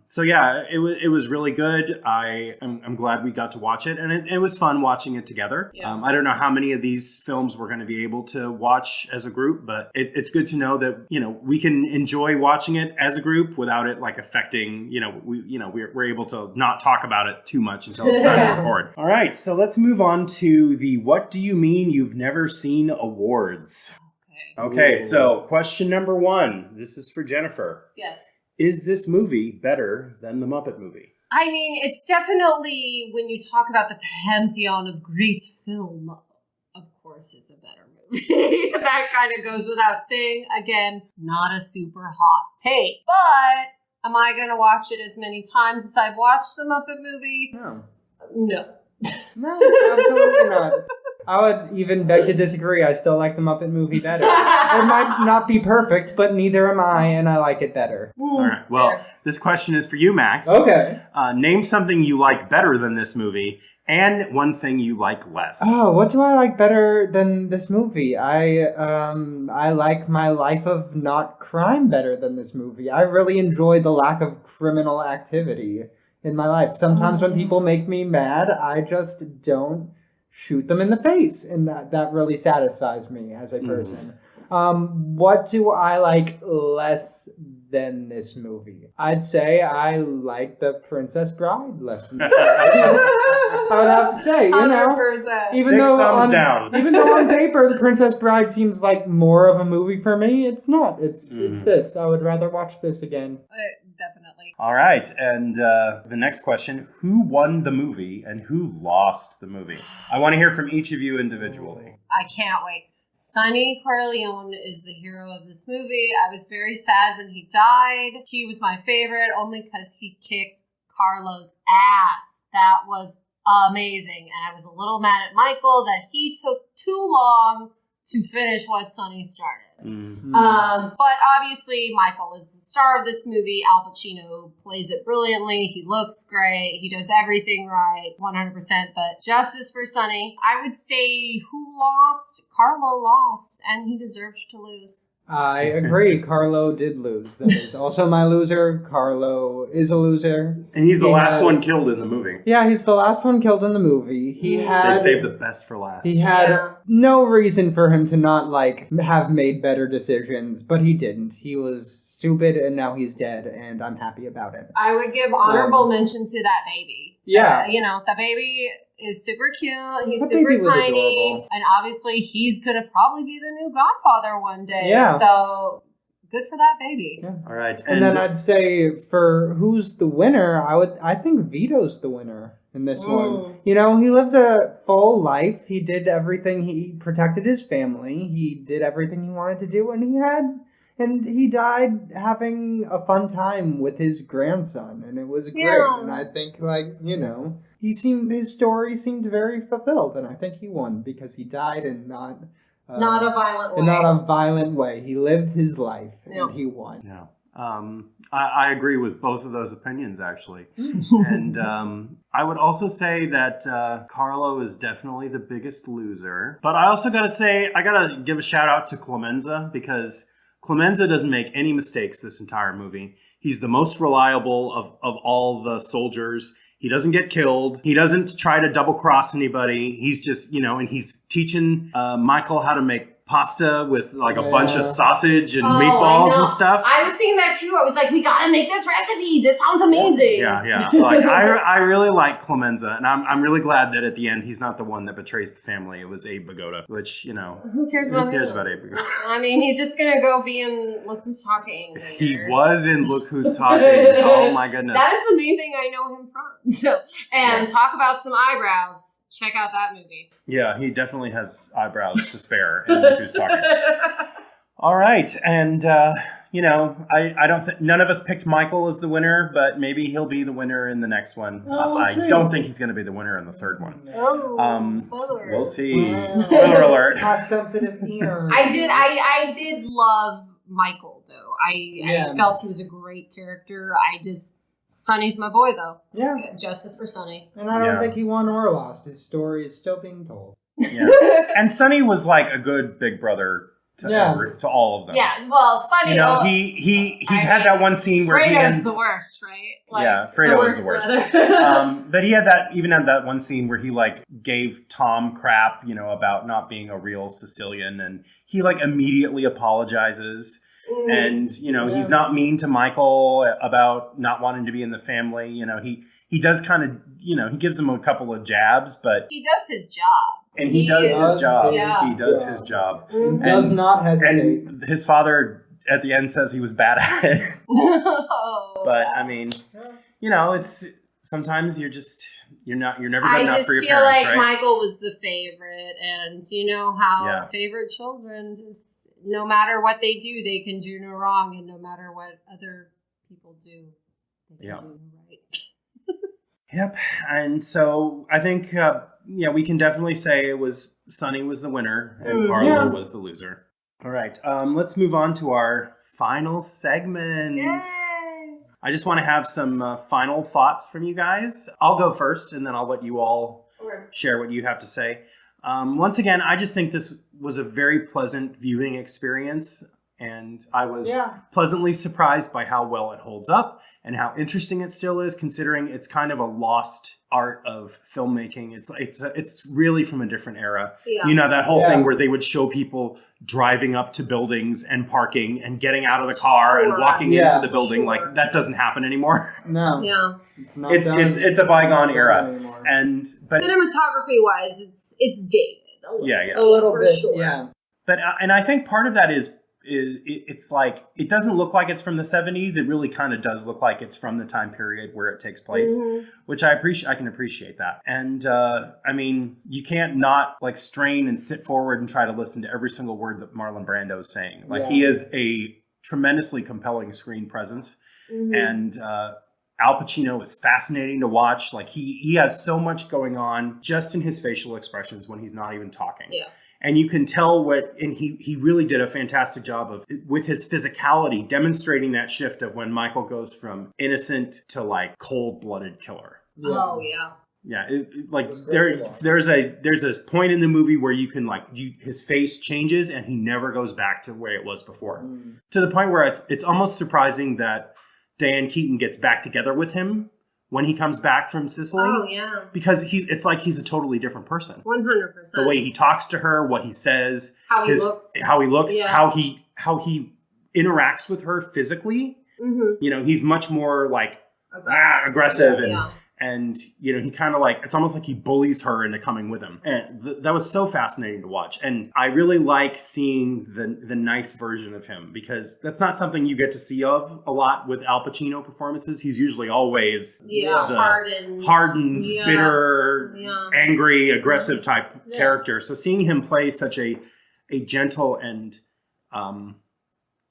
So yeah, it was really good. I'm glad we got to watch it, and it was fun watching it together. Yeah. I don't know how many of these films we're going to be able to watch as a group, but it's good to know that we can enjoy watching it as a group without it like affecting. We're able to not talk about it too much until it's time to record. All right, so let's move on to the "What do you mean you've never seen" awards. Okay, so question number 1. This is for Jennifer. Yes. Is this movie better than the Muppet movie? I mean, it's definitely, when you talk about the pantheon of great film, of course it's a better movie. That kind of goes without saying. Again, not a super hot take. But am I going to watch it as many times as I've watched the Muppet movie? No. No. No, absolutely not. I would even beg to disagree. I still like the Muppet movie better. It might not be perfect, but neither am I, and I like it better. All right. Well, this question is for you, Max. Okay. Name something you like better than this movie, and one thing you like less. Oh, what do I like better than this movie? I like my life of not crime better than this movie. I really enjoy the lack of criminal activity in my life. Sometimes when people make me mad, I just don't shoot them in the face, and that really satisfies me as a person. What do I like less than this movie? I'd say I like The Princess Bride less than I would have to say, 100%. even 6 though thumbs down. even though on paper The Princess Bride seems like more of a movie for me, it's not. It's this. I would rather watch this again. Definitely. All right, and the next question, who won the movie and who lost the movie? I want to hear from each of you individually. I can't wait. Sonny Corleone is the hero of this movie. I was very sad when he died. He was my favorite only because he kicked Carlo's ass. That was amazing. And I was a little mad at Michael that he took too long to finish what Sonny started. But obviously Michael is the star of this movie. Al Pacino plays it brilliantly. He looks great. He does everything right, 100%. But justice for Sonny. I would say who lost? Carlo lost, and he deserved to lose. I agree. Carlo did lose. That is also my loser. Carlo is a loser. And he's the last one killed in the movie. Yeah, he's the last one killed in the movie. They saved the best for last. He had no reason for him to not, have made better decisions, but he didn't. He was stupid, and now he's dead, and I'm happy about it. I would give honorable mention to that baby. Yeah. The baby is super cute. He's That super baby was tiny. adorable. And obviously he's going to probably be the new Godfather one day. Yeah. So good for that baby. Yeah. All right. And then I'd say for who's the winner, I think Vito's the winner in this one. He lived a full life. He did everything. He protected his family. He did everything he wanted to do, and he died having a fun time with his grandson, and it was great. Yeah. And I think, his story seemed very fulfilled, and I think he won because he died and not Not a violent way. in not a violent way. He lived his life, Yeah. and he won. Yeah. I agree with both of those opinions, actually. And I would also say that Carlo is definitely the biggest loser. But I also got to give a shout out to Clemenza, because Clemenza doesn't make any mistakes this entire movie. He's the most reliable of all the soldiers. He doesn't get killed. He doesn't try to double cross anybody. He's just, and he's teaching Michael how to make pasta with a bunch of sausage and meatballs and stuff. I was thinking that too. I was like, we gotta make this recipe. This sounds amazing. Yeah. I really like Clemenza, and I'm really glad that at the end he's not the one that betrays the family. It was Abe Vigoda, which, Who cares about Abe him? Vigoda? I mean, he's just gonna go be in Look Who's Talking later. He was in Look Who's Talking. Oh my goodness. That is the main thing I know him from. Talk about some eyebrows. Check out that movie. Yeah, he definitely has eyebrows to spare in Look Who's Talking. All right, and I don't think none of us picked Michael as the winner, but maybe he'll be the winner in the next one. I don't think he's going to be the winner in the third one. Spoilers. We'll see. Spoiler alert. Hot sensitive ears. I did love Michael though. I felt he was a great character. Sonny's my boy though. Yeah. Justice for Sonny. And I don't think he won or lost. His story is still being told. Yeah. And Sonny was like a good big brother to all of them. Yeah, well, Sonny... You know, he had that one scene where Fredo's the worst, right? Yeah, Fredo was the worst. But he had that one scene where he, like, gave Tom crap, you know, about not being a real Sicilian, and he, like, immediately apologizes. And, you know, he's not mean to Michael about not wanting to be in the family. You know, he does kind of, you know, he gives him a couple of jabs, but... He does his job. And he does his job. Yeah. He does his job. He does not hesitate. And his father, at the end, says he was bad at it. But, I mean, you know, it's... Sometimes you're never good enough for your parents, right? I just feel like Michael was the favorite, and you know how favorite children just, no matter what they do, they can do no wrong, and no matter what other people do, they can do no right. Yep, and so I think, we can definitely say Sonny was the winner, and Carlo was the loser. All right, let's move on to our final segment. Yay! I just want to have some final thoughts from you guys. I'll go first, and then I'll let you all share what you have to say. Once again, I just think this was a very pleasant viewing experience, and I was pleasantly surprised by how well it holds up and how interesting it still is, considering it's kind of a lost art of filmmaking. It's really from a different era. Yeah. You know, that whole thing where they would show people driving up to buildings and parking and getting out of the car and walking into the building. Like, that doesn't happen anymore. No. Yeah. It's a bygone era. But cinematography wise, it's dated. A little bit. Sure. Yeah. But and I think part of that is it's like, it doesn't look like it's from the 70s. It really kind of does look like it's from the time period where it takes place, which I can appreciate that. And I mean, you can't not like strain and sit forward and try to listen to every single word that Marlon Brando is saying. Like, he is a tremendously compelling screen presence. And Al Pacino is fascinating to watch. Like, he has so much going on just in his facial expressions when he's not even talking. Yeah. And you can tell and he really did a fantastic job of, with his physicality, demonstrating that shift of when Michael goes from innocent to like cold-blooded killer. Yeah. Oh yeah. Yeah, there's a point in the movie where you can his face changes and he never goes back to where it was before. To the point where it's almost surprising that Diane Keaton gets back together with him when he comes back from Sicily. Oh, yeah. Because it's like he's a totally different person. 100%. The way he talks to her, what he says. How he looks. Yeah. How he interacts with her physically. You know, he's much more like aggressive and you know, he kind of like, it's almost like he bullies her into coming with him. And that was so fascinating to watch. And I really like seeing the nice version of him, because that's not something you get to see of a lot with Al Pacino performances. He's usually always hardened, bitter, angry, aggressive type character. So seeing him play such a gentle and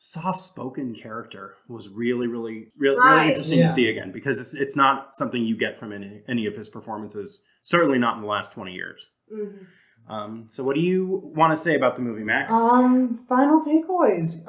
soft-spoken character was really interesting to see again, because it's not something you get from any of his performances, certainly not in the last 20 years. So what do you want to say about the movie, Max? Final takeaways.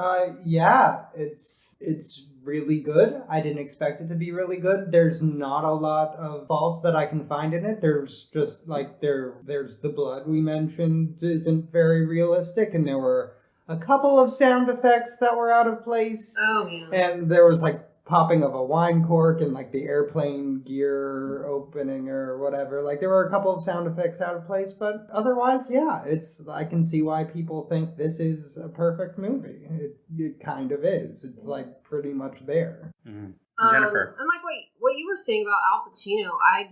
It's really good. I didn't expect it to be really good. There's not a lot of faults that I can find in it. There's just like there's the blood we mentioned isn't very realistic, and there were a couple of sound effects that were out of place. Oh, yeah. And there was, like, popping of a wine cork and, like, the airplane gear opening or whatever. Like, there were a couple of sound effects out of place, but otherwise, I can see why people think this is a perfect movie. It kind of is. It's, like, pretty much there. Mm-hmm. Jennifer. And like what you were saying about Al Pacino, I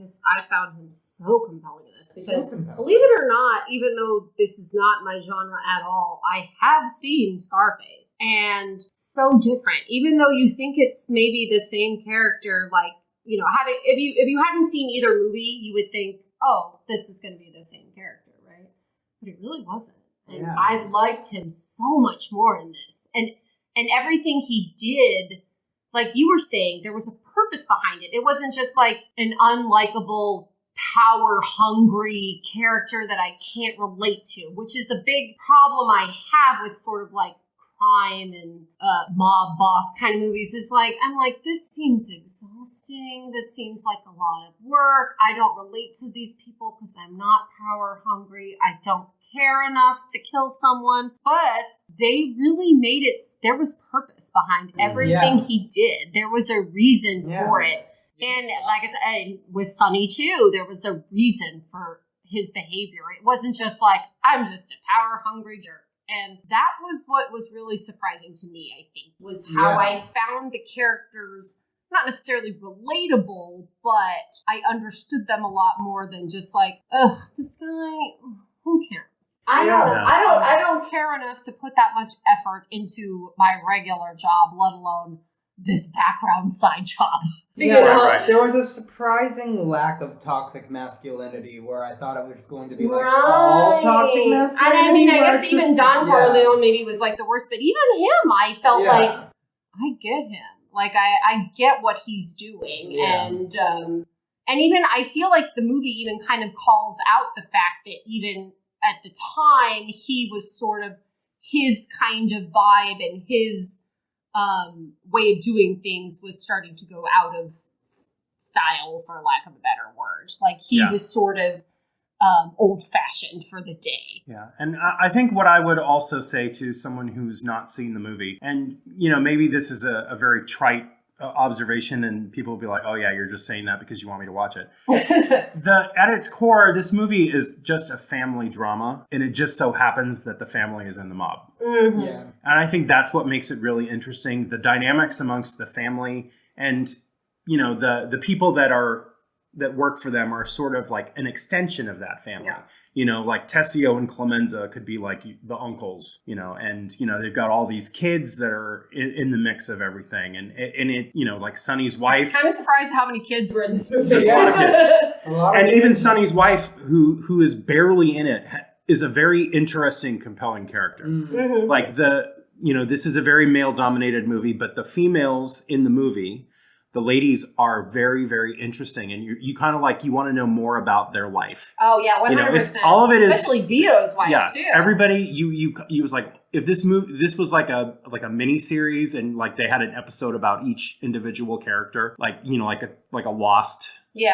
found him so compelling in this, because believe it or not, even though this is not my genre at all, I have seen Scarface, and so different. Even though you think it's maybe the same character, like, you know, if you hadn't seen either movie, you would think, oh, this is going to be the same character, right? But it really wasn't, and I liked him so much more in this, and everything he did. Like you were saying, there was a purpose behind it. It wasn't just like an unlikable, power-hungry character that I can't relate to, which is a big problem I have with sort of like crime and mob boss kind of movies. It's like, I'm like, this seems exhausting. This seems like a lot of work. I don't relate to these people because I'm not power-hungry. I don't care enough to kill someone, but they really made it, there was purpose behind everything he did. There was a reason for it. And like I said, with Sonny too, there was a reason for his behavior. It wasn't just like, I'm just a power-hungry jerk. And that was what was really surprising to me, I think, was how I found the characters not necessarily relatable, but I understood them a lot more than just like, ugh, this guy, who cares? I don't care enough to put that much effort into my regular job, let alone this background side job. There was a surprising lack of toxic masculinity where I thought it was going to be like all toxic masculinity. And I mean, I guess even Don Corleone maybe was like the worst, but even him, I felt like, I get him. Like, I get what he's doing. And even I feel like the movie even kind of calls out the fact that even at the time, he was sort of his kind of vibe and his way of doing things was starting to go out of style, for lack of a better word. Like, he was sort of old-fashioned for the day. Yeah, and I think what I would also say to someone who's not seen the movie, and, you know, maybe this is a very trite observation, and people will be like, oh yeah, you're just saying that because you want me to watch it. At its core, this movie is just a family drama, and it just so happens that the family is in the mob. Mm-hmm. Yeah. And I think that's what makes it really interesting. The dynamics amongst the family, and, you know, the people that work for them are sort of like an extension of that family. Yeah. You know, like Tessio and Clemenza could be like the uncles, you know, and, you know, they've got all these kids that are in the mix of everything. And it, you know, like Sonny's wife. I'm kind of surprised how many kids were in this movie. There's a lot of kids. And even Sonny's wife, who is barely in it, is a very interesting, compelling character. Mm-hmm. Like this is a very male-dominated movie, but the females in the movie, the ladies, are very, very interesting, and you kind of like, you want to know more about their life. Oh yeah, 100%. You know, it's all of it is, especially Vito's wife too. Everybody, you was like, if this was like a mini series, and like they had an episode about each individual character, like, you know, like a Lost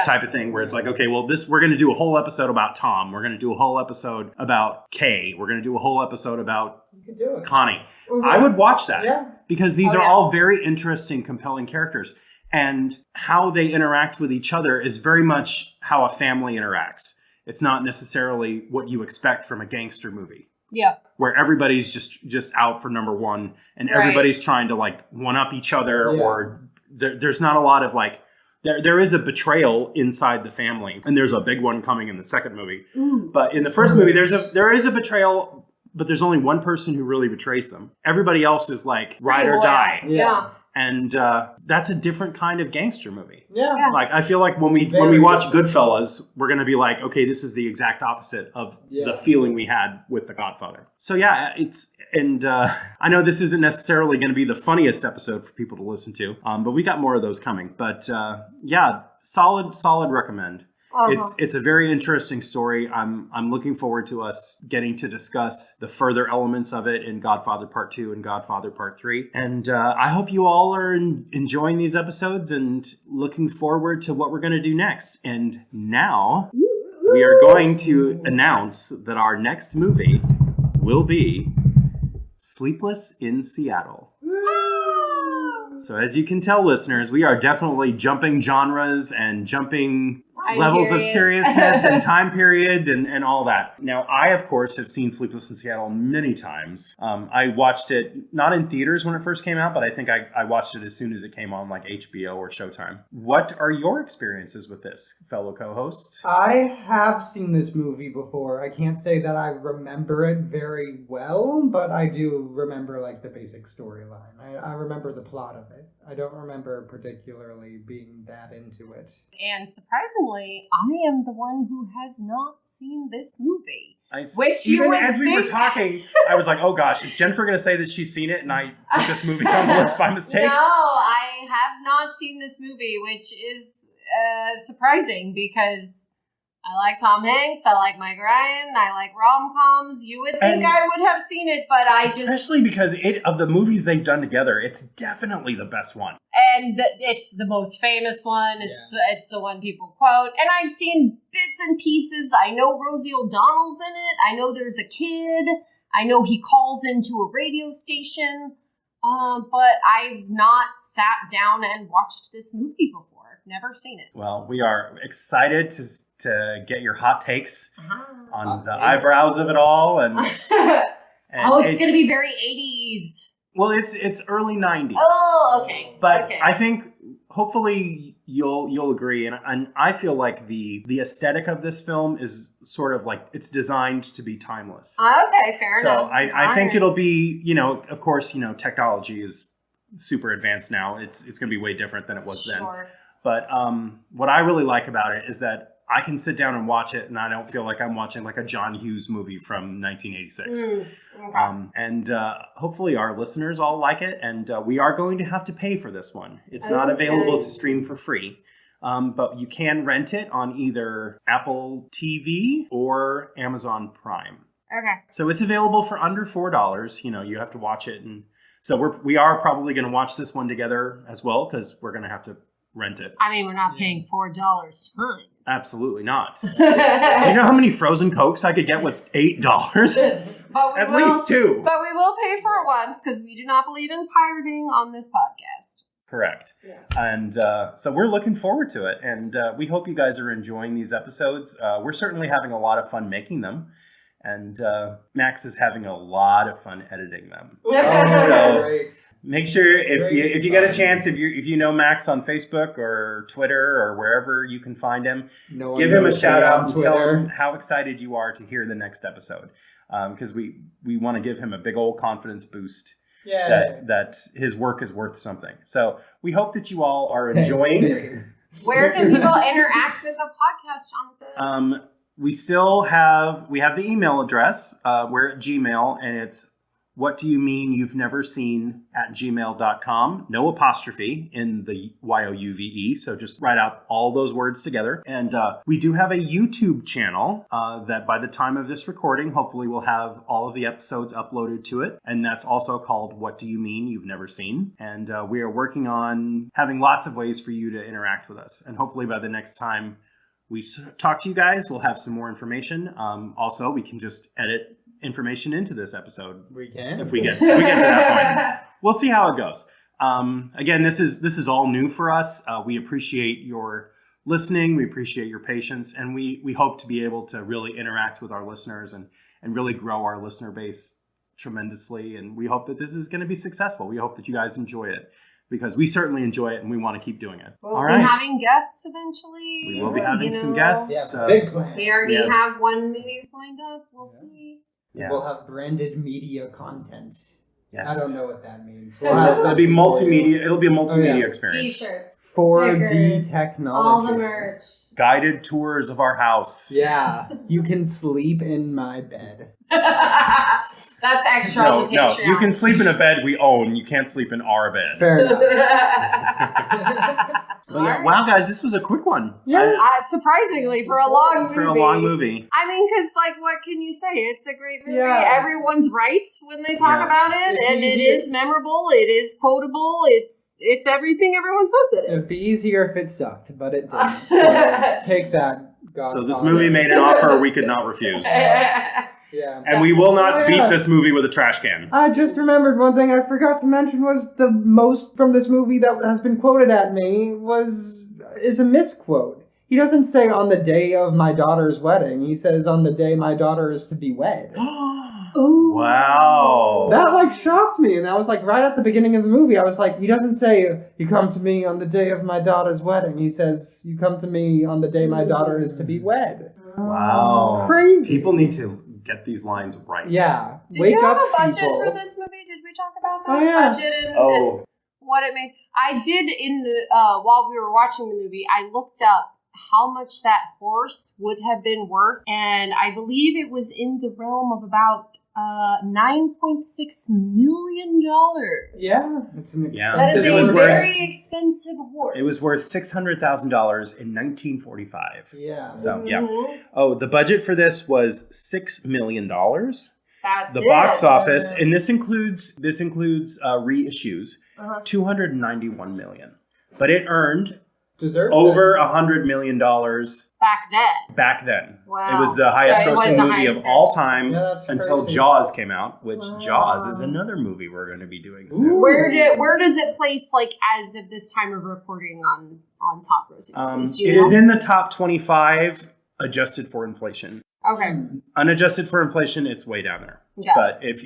type of thing, where it's like, okay, well, we're going to do a whole episode about Tom, we're going to do a whole episode about Kay, we're going to do a whole episode about Connie. Mm-hmm. I would watch that because these are all very interesting, compelling characters. And how they interact with each other is very much how a family interacts. It's not necessarily what you expect from a gangster movie. Yeah. Where everybody's just out for number one, and everybody's trying to like one-up each other, or there's not a lot of like, there is a betrayal inside the family, and there's a big one coming in the second movie. Mm. But in the first movie, there is a betrayal, but there's only one person who really betrays them. Everybody else is like ride or die. Yeah. And that's a different kind of gangster movie. Yeah. Like, I feel like when we watch Goodfellas, we're going to be like, okay, this is the exact opposite of the feeling we had with The Godfather. So yeah, I know this isn't necessarily going to be the funniest episode for people to listen to, but we got more of those coming. But solid recommend. Uh-huh. It's a very interesting story. I'm looking forward to us getting to discuss the further elements of it in Godfather Part 2 and Godfather Part 3. And I hope you all are enjoying these episodes and looking forward to what we're going to do next. And now we are going to announce that our next movie will be Sleepless in Seattle. So as you can tell, listeners, we are definitely jumping genres and jumping levels of seriousness and time period and all that. Now, I, of course, have seen Sleepless in Seattle many times. I watched it not in theaters when it first came out, but I think I watched it as soon as it came on like HBO or Showtime. What are your experiences with this, fellow co-hosts? I have seen this movie before. I can't say that I remember it very well, but I do remember like the basic storyline. I remember the plot of it. I don't remember particularly being that into it. And surprisingly, I am the one who has not seen this movie. Which even as we were talking, I was like, oh gosh, is Jennifer going to say that she's seen it and I put this movie on the list by mistake? No, I have not seen this movie, which is surprising because I like Tom Hanks. I like Meg Ryan. I like rom-coms. You would think I would have seen it, but especially because of the movies they've done together, it's definitely the best one. And it's the most famous one. It's the one people quote. And I've seen bits and pieces. I know Rosie O'Donnell's in it. I know there's a kid. I know he calls into a radio station. But I've not sat down and watched this movie before. Never seen it. Well, we are excited to get your hot takes on the eyebrows of it all, and it's going to be very 80s. Well, it's early 90s. Oh, okay. But I think hopefully you'll agree, and I feel like the aesthetic of this film is sort of like it's designed to be timeless. Okay, fair enough. So I think it'll be, of course, technology is super advanced now. It's going to be way different than it was then. But what I really like about it is that I can sit down and watch it, and I don't feel like I'm watching like a John Hughes movie from 1986. Okay. And hopefully our listeners all like it, and we are going to have to pay for this one. It's not available to stream for free, but you can rent it on either Apple TV or Amazon Prime. Okay. So it's available for under $4. You have to watch it, and so we are probably going to watch this one together as well because we're going to have to rent it. I mean, we're not paying $4 tons. Absolutely not. Do you know how many frozen Cokes I could get with $8? At least 2. But we will pay for it once because we do not believe in pirating on this podcast. Correct. Yeah. And so we're looking forward to it. And we hope you guys are enjoying these episodes. We're certainly having a lot of fun making them. And Max is having a lot of fun editing them. So great. Make sure if you get a chance, if you know Max on Facebook or Twitter or wherever you can find him, give him a shout out and tell him how excited you are to hear the next episode. Because we want to give him a big old confidence boost. Yeah. That his work is worth something. So we hope that you all are enjoying. Where can people interact with the podcast, Jonathan? We have the email address. We're at Gmail, and it's whatdoyoumeanyou'veneverseen@gmail.com. No apostrophe in the YOUVE, so just write out all those words together. And we do have a YouTube channel that by the time of this recording, hopefully we'll have all of the episodes uploaded to it. And that's also called What Do You Mean You've Never Seen? And we are working on having lots of ways for you to interact with us. And hopefully by the next time we talk to you guys, we'll have some more information. Also, we can just edit information into this episode. We can. If we get to that point. We'll see how it goes. Again, this is all new for us. We appreciate your listening. We appreciate your patience. And we hope to be able to really interact with our listeners and really grow our listener base tremendously. And we hope that this is going to be successful. We hope that you guys enjoy it, because we certainly enjoy it and we want to keep doing it. We'll be having guests eventually. We will be having some guests. Yeah, big plan. We already have one maybe lined up. We'll see. Yeah. We'll have branded media content. Yes. I don't know what that means. It'll be multimedia. It'll be a multimedia experience. T-shirts. 4D stickers, technology. all the merch. Guided tours of our house. Yeah. You can sleep in my bed. That's extra on the Patreon. No, you can sleep in a bed we own. You can't sleep in our bed. Fair enough. Well, yeah. Wow, guys, this was a quick one. Yeah, surprisingly, for a long movie. For a long movie. I mean, because, what can you say? It's a great movie. Yeah. Everyone's right when they talk about it, and it is memorable, it is quotable, it's everything everyone says it is. It would be easier if it sucked, but it didn't. So take that, Godfather. So this movie made an offer we could not refuse. Yeah. And we will not beat this movie with a trash can. I just remembered one thing I forgot to mention was the most from this movie that has been quoted at me is a misquote. He doesn't say on the day of my daughter's wedding. He says on the day my daughter is to be wed. Ooh. Wow. That shocked me, and that was right at the beginning of the movie. I was like, he doesn't say you come to me on the day of my daughter's wedding. He says you come to me on the day my daughter is to be wed. Wow. Crazy. People need to get these lines right. Yeah. Did you have a budget for this movie? Did we talk about that? Oh, yeah. Budget and what it made? I did in the while we were watching the movie, I looked up how much that horse would have been worth, and I believe it was in the realm of about $9.6 million. Yeah, it's an Yeah. That is It was a worth- very expensive horse. It was worth $600,000 in 1945. Yeah. So, yeah. Mhm. Oh, the budget for this was $6 million. That's The it. box office, and this includes reissues, Uh-huh. $291 million. But it earned Deserved over $100 million Back then. back then. Wow. It was the highest So it was grossing the movie highest of all time Yeah, that's until crazy. Jaws came out, which Wow. Jaws is another movie we're going to be doing soon. Ooh. Where does it place, like, as of this time of recording on top grossing movies? Do you It know? is in the top 25 adjusted for inflation. Okay. Unadjusted for inflation, it's way down there. Yeah. But if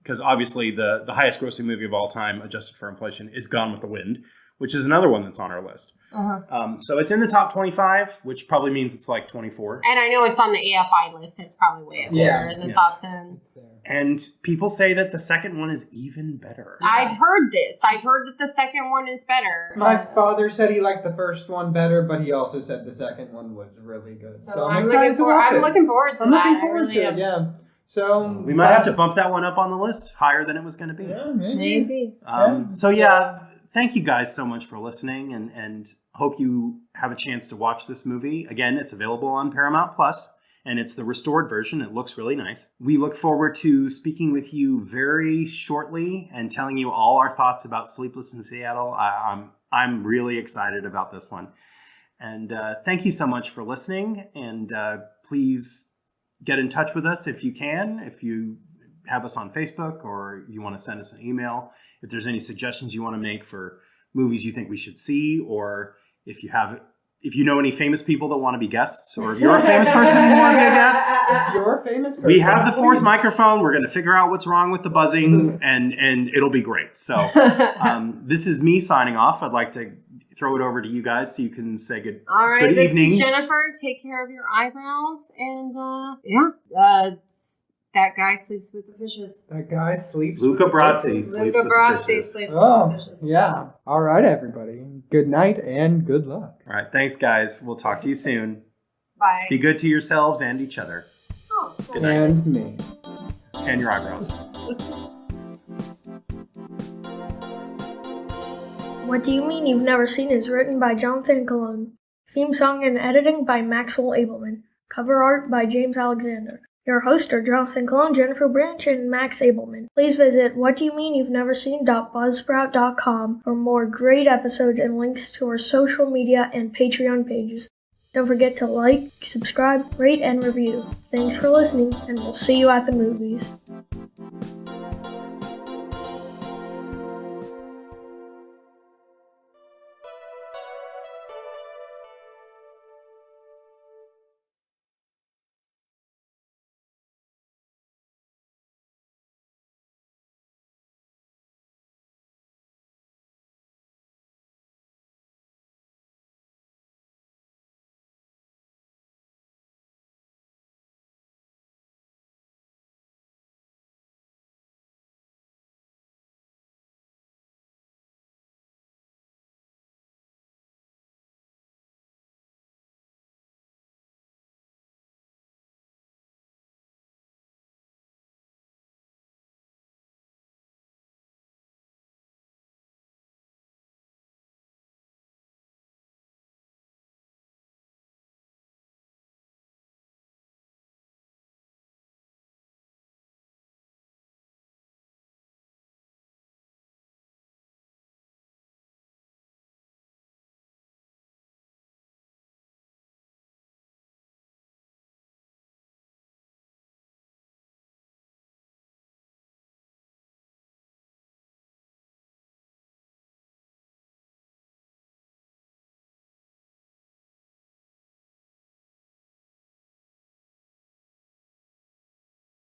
because obviously the highest grossing movie of all time adjusted for inflation is Gone with the Wind, which is another one that's on our list. Uh-huh. So it's in the top 25, which probably means it's like 24. And I know it's on the AFI list. It's probably way up Yeah. there in the Yes. top 10. And people say that the second one is even better. I've heard this. I've heard that the second one is better. My father said he liked the first one better, but he also said the second one was really good. So I'm I'm excited looking to forward. watch I'm it. looking forward to I'm that. looking I forward really to it, am. yeah. So We might have to bump that one up on the list higher than it was going to be. Yeah, maybe. Maybe. So yeah, thank you guys so much for listening, and hope you have a chance to watch this movie. Again, it's available on Paramount Plus, and it's the restored version. It looks really nice. We look forward to speaking with you very shortly and telling you all our thoughts about Sleepless in Seattle. I'm really excited about this one. And thank you so much for listening, and please get in touch with us if you can. If you have us on Facebook or you want to send us an email, if there's any suggestions you want to make for movies you think we should see, or if you know any famous people that want to be guests, or if you're a famous person and you want to be a guest, If you're a famous person, we have the fourth please. microphone. We're going to figure out what's wrong with the buzzing, and it'll be great. So this is me signing off. I'd like to throw it over to you guys so you can say good. All right, Good this evening. is Jennifer. Take care of your eyebrows, and that guy sleeps with the fishes. That guy sleeps. Luca with the Brasi fishes. sleeps Luca with the Brasi fishes. sleeps Oh, with the fishes. yeah. All right, everybody. Good night and good luck. All right, thanks, guys. We'll talk to you soon. Bye. Be good to yourselves and each other, Oh, Good night. And me. and your eyebrows. What Do You Mean You've Never Seen is written by Jonathan Colon. Theme song and editing by Maxwell Abelman. Cover art by James Alexander. Your hosts are Jonathan Colon, Jennifer Branch, and Max Abelman. Please visit whatdoyoumeanyou'veneverseen.buzzsprout.com for more great episodes and links to our social media and Patreon pages. Don't forget to like, subscribe, rate, and review. Thanks for listening, and we'll see you at the movies.